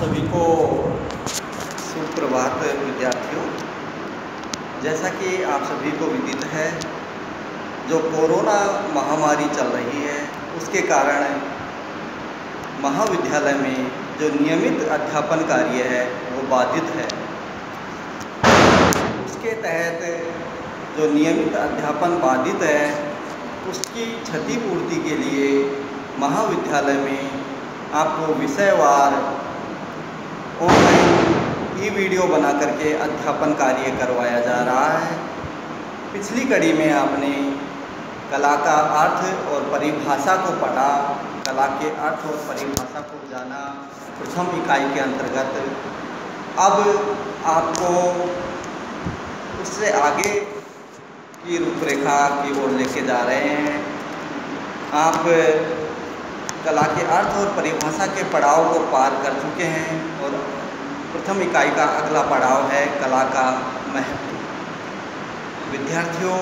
सभी को सुप्रभात विद्यार्थियों। जैसा कि आप सभी को विदित है, जो कोरोना महामारी चल रही है उसके कारण महाविद्यालय में जो नियमित अध्यापन कार्य है वो बाधित है। उसके तहत जो नियमित अध्यापन बाधित है उसकी क्षतिपूर्ति के लिए महाविद्यालय में आपको विषयवार ऑनलाइन वीडियो बना करके अध्यापन कार्य करवाया जा रहा है। पिछली कड़ी में आपने कला का अर्थ और परिभाषा को पढ़ा, कला के अर्थ और परिभाषा को जाना प्रथम इकाई के अंतर्गत। अब आपको उससे आगे की रूपरेखा की ओर लेके जा रहे हैं। आप कला के अर्थ और परिभाषा के पड़ाव को पार कर चुके हैं और प्रथम इकाई का अगला पड़ाव है कला का महत्व। विद्यार्थियों,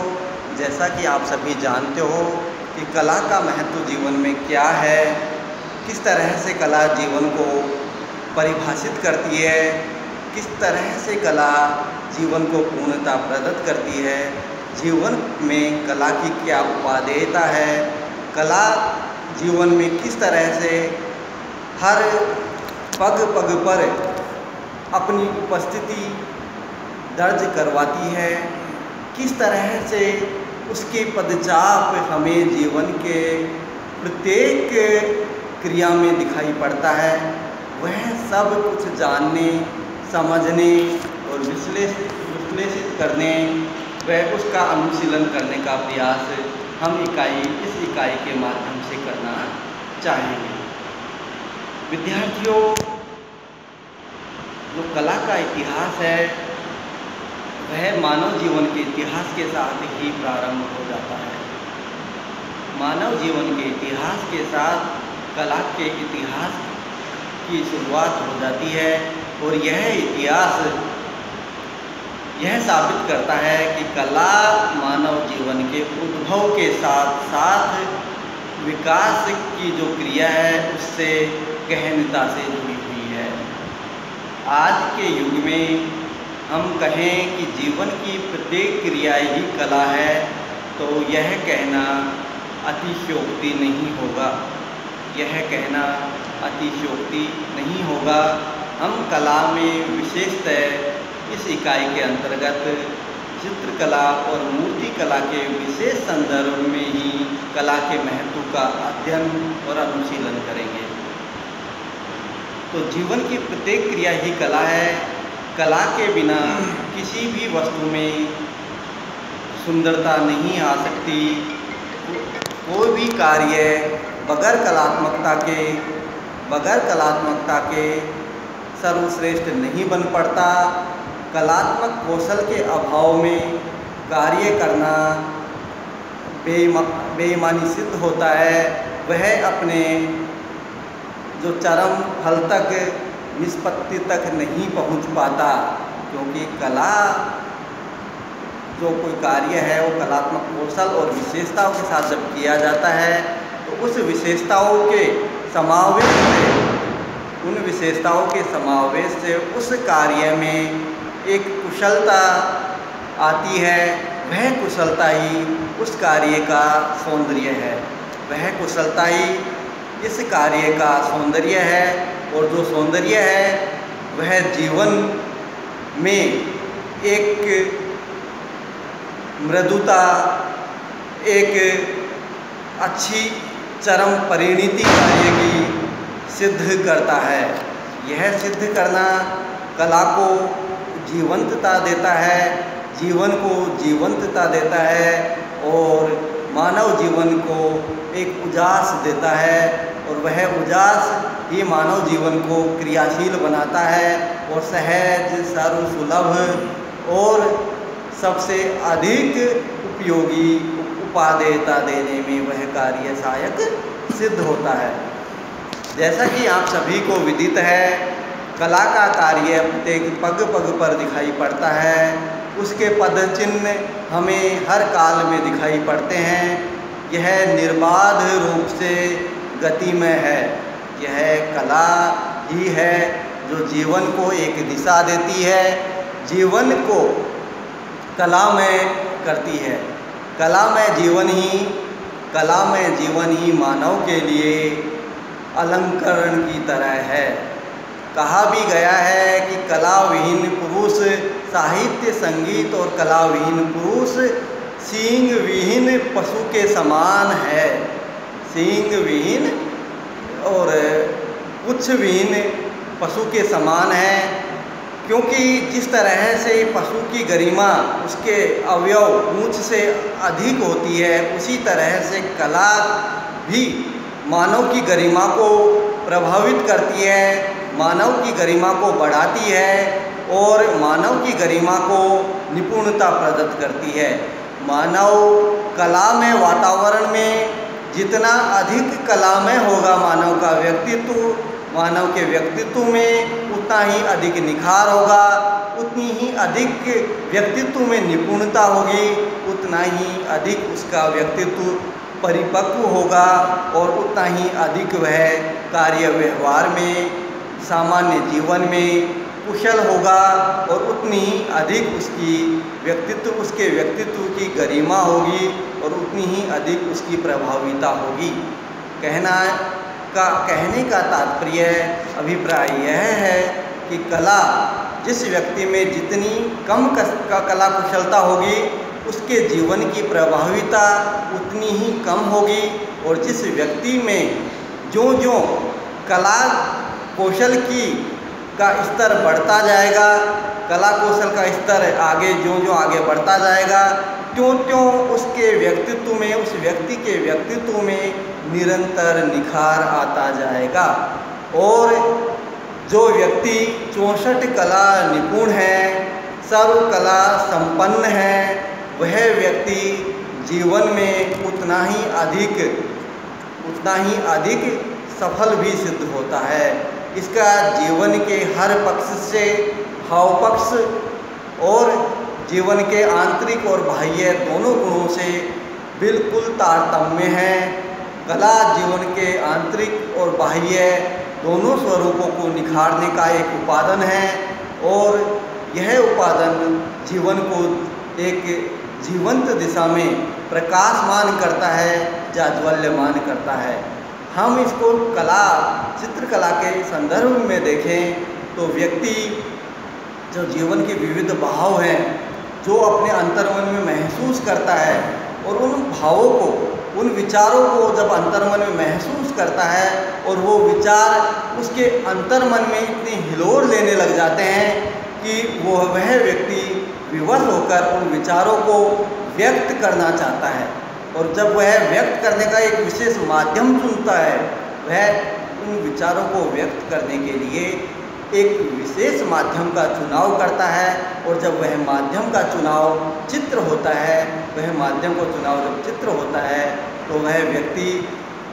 जैसा कि आप सभी जानते हो कि कला का महत्व जीवन में क्या है, किस तरह से कला जीवन को परिभाषित करती है, किस तरह से कला जीवन को पूर्णता प्रदत्त करती है, जीवन में कला की क्या उपादेयता है, कला जीवन में किस तरह से हर पग पग पर अपनी उपस्थिति दर्ज करवाती है, किस तरह से उसके पदचाप हमें जीवन के प्रत्येक क्रिया में दिखाई पड़ता है, वह सब कुछ जानने, समझने और विश्लेषित करने व उसका अनुशीलन करने का प्रयास हम इस इकाई के माध्यम से करना चाहेंगे। विद्यार्थियों, जो कला का इतिहास है वह मानव जीवन के इतिहास के साथ ही प्रारंभ हो जाता है। मानव जीवन के इतिहास के साथ कला के इतिहास की शुरुआत हो जाती है और यह इतिहास यह साबित करता है कि कला मानव जीवन के उद्भव के साथ साथ विकास की जो क्रिया है उससे गहनता से जुड़ी हुई है। आज के युग में हम कहें कि जीवन की प्रत्येक क्रिया ही कला है तो यह कहना अतिशयोक्ति नहीं होगा। यह कहना अतिशयोक्ति नहीं होगा। हम कला में विशेषतः इस इकाई के अंतर्गत चित्रकला और मूर्ति कला के विशेष संदर्भ में ही कला के महत्व का अध्ययन और अनुशीलन करेंगे। तो जीवन की प्रत्येक क्रिया ही कला है। कला के बिना किसी भी वस्तु में सुंदरता नहीं आ सकती। कोई भी कार्य बगैर कलात्मकता के सर्वश्रेष्ठ नहीं बन पड़ता। कलात्मक कौशल के अभाव में कार्य करना बेईमानी सिद्ध होता है। वह अपने जो चरम फल तक निष्पत्ति तक नहीं पहुंच पाता, क्योंकि कला जो कोई कार्य है वो कलात्मक कौशल और विशेषताओं के साथ जब किया जाता है तो उस विशेषताओं के समावेश से उस कार्य में एक कुशलता आती है। वह कुशलता ही उस कार्य का सौंदर्य है। वह कुशलता ही इस कार्य का सौंदर्य है और जो सौंदर्य है वह जीवन में एक मृदुता, एक अच्छी चरम परिणति कार्य की सिद्ध करता है। यह सिद्ध करना कला को जीवंतता देता है, जीवन को जीवंतता देता है और मानव जीवन को एक उजास देता है और वह उजास ही मानव जीवन को क्रियाशील बनाता है और सहज, सर्वसुलभ और सबसे अधिक उपयोगी उपादेयता देने में वह कार्य सहायक सिद्ध होता है। जैसा कि आप सभी को विदित है, कला का कार्य प्रत्येक पग पग पर दिखाई पड़ता है। उसके पद चिन्ह हमें हर काल में दिखाई पड़ते हैं। यह निर्बाध रूप से गतिमय है। यह कला ही है जो जीवन को एक दिशा देती है, जीवन को कलामय करती है। कलामय जीवन ही मानव के लिए अलंकरण की तरह है। कहा भी गया है कि कला विहीन पुरुष साहित्य, संगीत और कला विहीन पुरुष सींग विहीन पशु के समान है। सींग विहीन और पुच्छ विहीन पशु के समान है, क्योंकि जिस तरह से पशु की गरिमा उसके अवयव मूंछ से अधिक होती है, उसी तरह से कला भी मानव की गरिमा को प्रभावित करती है, मानव की गरिमा को बढ़ाती है और मानव की गरिमा को निपुणता प्रदत्त करती है। मानव कलामय वातावरण में जितना अधिक कलामय होगा मानव का व्यक्तित्व, मानव के व्यक्तित्व में उतना ही अधिक निखार होगा, उतनी ही अधिक व्यक्तित्व में निपुणता होगी, उतना ही अधिक उसका व्यक्तित्व परिपक्व होगा और उतना ही अधिक वह कार्य व्यवहार में, सामान्य जीवन में कुशल होगा और उतनी ही अधिक उसके व्यक्तित्व की गरिमा होगी और उतनी ही अधिक उसकी प्रभाविता होगी। कहने का तात्पर्य अभिप्राय यह है कि कला, जिस व्यक्ति में जितनी कम कला कुशलता होगी उसके जीवन की प्रभाविता उतनी ही कम होगी, और जिस व्यक्ति में जो कला कौशल का स्तर बढ़ता जाएगा, कला कौशल का स्तर जो आगे बढ़ता जाएगा, त्यों उसके व्यक्तित्व में, उस व्यक्ति के व्यक्तित्व में निरंतर निखार आता जाएगा। और जो व्यक्ति 64 कला निपुण है, सर्व कला संपन्न है, वह व्यक्ति जीवन में उतना ही अधिक सफल भी सिद्ध होता है। इसका जीवन के हर पक्ष से, भाव पक्ष और जीवन के आंतरिक और बाह्य दोनों गुणों से बिल्कुल तारतम्य है। कला जीवन के आंतरिक और बाह्य दोनों स्वरूपों को निखारने का एक उपादान है, और यह उपादान जीवन को एक जीवंत दिशा में प्रकाशमान करता है, जाज्वल्यमान करता है। हम इसको चित्रकला के संदर्भ में देखें तो व्यक्ति जो जीवन के विविध भाव हैं, जो अपने अंतर्मन में महसूस करता है, और उन भावों को, उन विचारों को जब अंतर्मन में महसूस करता है और वो विचार उसके अंतर्मन में इतनी हिलोर लेने लग जाते हैं कि वह व्यक्ति विवश होकर उन विचारों को व्यक्त करना चाहता है, और जब वह व्यक्त करने का एक विशेष माध्यम चुनता है, वह उन विचारों को व्यक्त करने के लिए एक विशेष माध्यम का चुनाव करता है, और जब वह माध्यम का चुनाव चित्र होता है, वह माध्यम का चुनाव जब चित्र होता है, तो वह व्यक्ति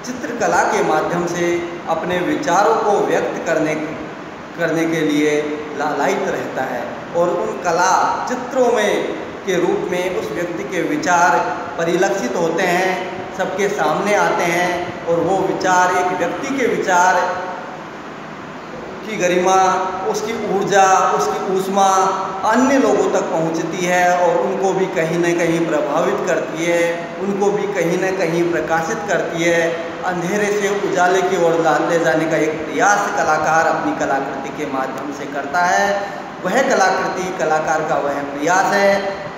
चित्रकला के माध्यम से अपने विचारों को व्यक्त करने के लिए लालायित रहता है, और उन कला चित्रों के रूप में उस व्यक्ति के विचार परिलक्षित होते हैं, सबके सामने आते हैं, और वो विचार, एक व्यक्ति के विचार की गरिमा, उसकी ऊर्जा, उसकी ऊष्मा अन्य लोगों तक पहुंचती है और उनको भी कहीं न कहीं प्रभावित करती है, उनको भी कहीं न कहीं प्रकाशित करती है। अंधेरे से उजाले की ओर ले जाने का एक प्रयास कलाकार अपनी कलाकृति के माध्यम से करता है। वह कलाकृति कलाकार का वह प्रयास है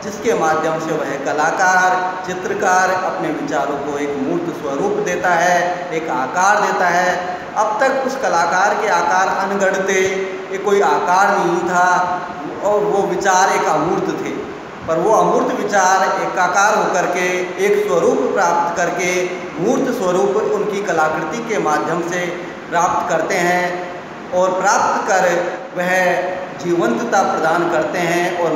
जिसके माध्यम से वह कलाकार, चित्रकार अपने विचारों को एक मूर्त स्वरूप देता है, एक आकार देता है। अब तक उस कलाकार के आकार अनगढ़ थे, ये कोई आकार नहीं था, और वो विचार एक अमूर्त थे, पर वो अमूर्त विचार एकाकार होकर के एक स्वरूप प्राप्त करके मूर्त स्वरूप उनकी कलाकृति के माध्यम से प्राप्त करते हैं, और प्राप्त कर वह जीवंतता प्रदान करते हैं और